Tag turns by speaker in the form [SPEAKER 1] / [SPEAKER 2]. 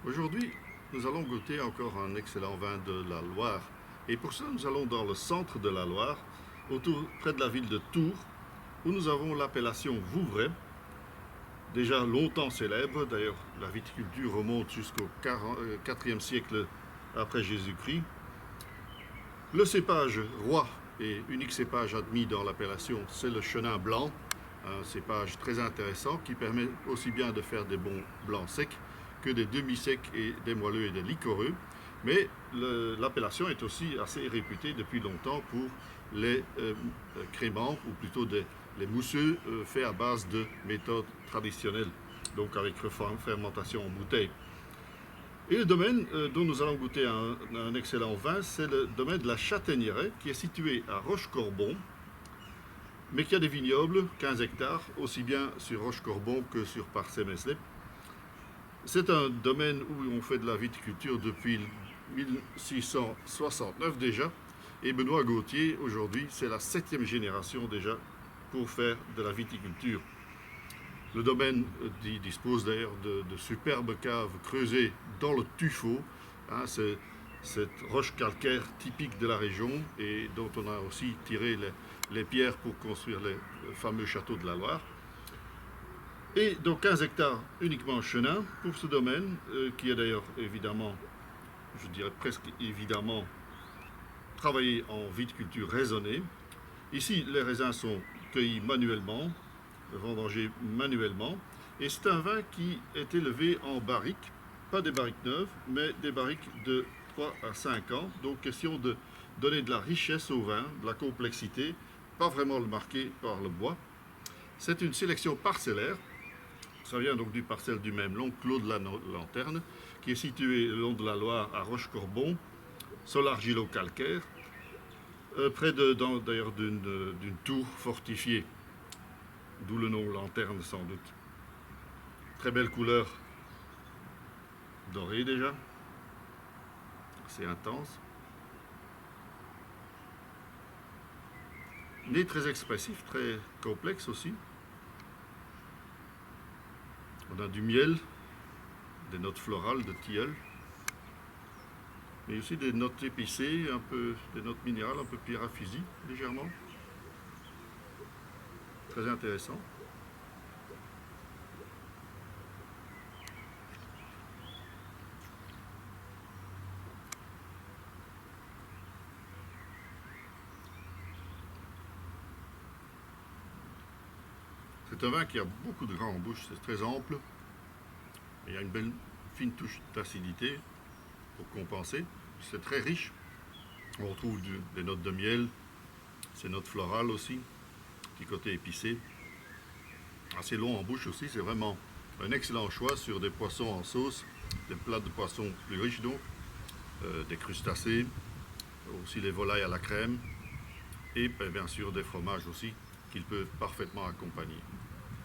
[SPEAKER 1] Aujourd'hui, nous allons goûter encore un excellent vin de la Loire. Et pour ça, nous allons dans le centre de la Loire, près de la ville de Tours, où nous avons l'appellation Vouvray, déjà longtemps célèbre. D'ailleurs, la viticulture remonte jusqu'au IVe siècle après Jésus-Christ. Le cépage roi et unique cépage admis dans l'appellation, c'est le chenin blanc, un cépage très intéressant qui permet aussi bien de faire des bons blancs secs que des demi-secs et des moelleux et des liquoreux. Mais l'appellation est aussi assez réputée depuis longtemps pour les créments, ou plutôt les mousseux faits à base de méthodes traditionnelles, donc avec fermentation en bouteille. Et le domaine dont nous allons goûter un excellent vin, c'est le domaine de la Châtaigneraie, qui est situé à Rochecorbon, mais qui a des vignobles, 15 hectares, aussi bien sur Rochecorbon que sur Parcé-Meslay. C'est un domaine où on fait de la viticulture depuis 1669 déjà, et Benoît Gauthier, aujourd'hui, c'est la 7e génération déjà pour faire de la viticulture. Le domaine dispose d'ailleurs de superbes caves creusées dans le tuffeau. C'est cette roche calcaire typique de la région et dont on a aussi tiré les pierres pour construire les fameux châteaux de la Loire. Et donc 15 hectares uniquement chenin pour ce domaine, qui est d'ailleurs évidemment, je dirais presque évidemment, travaillé en viticulture raisonnée. Ici, les raisins sont cueillis manuellement, vendangés manuellement, et c'est un vin qui est élevé en barriques, pas des barriques neuves, mais des barriques de 3 à 5 ans, donc question de donner de la richesse au vin, de la complexité, pas vraiment le marquer par le bois. C'est une sélection parcellaire, ça vient donc du parcelle du même nom, Clos de la Lanterne, qui est situé le long de la Loire à Rochecorbon, sol argilo-calcaire, près d'ailleurs d'une tour fortifiée, d'où le nom Lanterne sans doute. Très belle couleur dorée déjà, assez intense. Nez très expressif, très complexe aussi. On a du miel, des notes florales de tilleul, mais aussi des notes épicées, un peu, des notes minérales, un peu pierre à fusil, légèrement. Très intéressant. C'est un vin qui a beaucoup de gras en bouche, c'est très ample. Il y a une belle fine touche d'acidité pour compenser. C'est très riche. On retrouve des notes de miel, ces notes florales aussi, petit côté épicé. Assez long en bouche aussi, c'est vraiment un excellent choix sur des poissons en sauce, des plats de poissons plus riches donc, des crustacés, aussi les volailles à la crème et bien sûr des fromages aussi qu'ils peuvent parfaitement accompagner.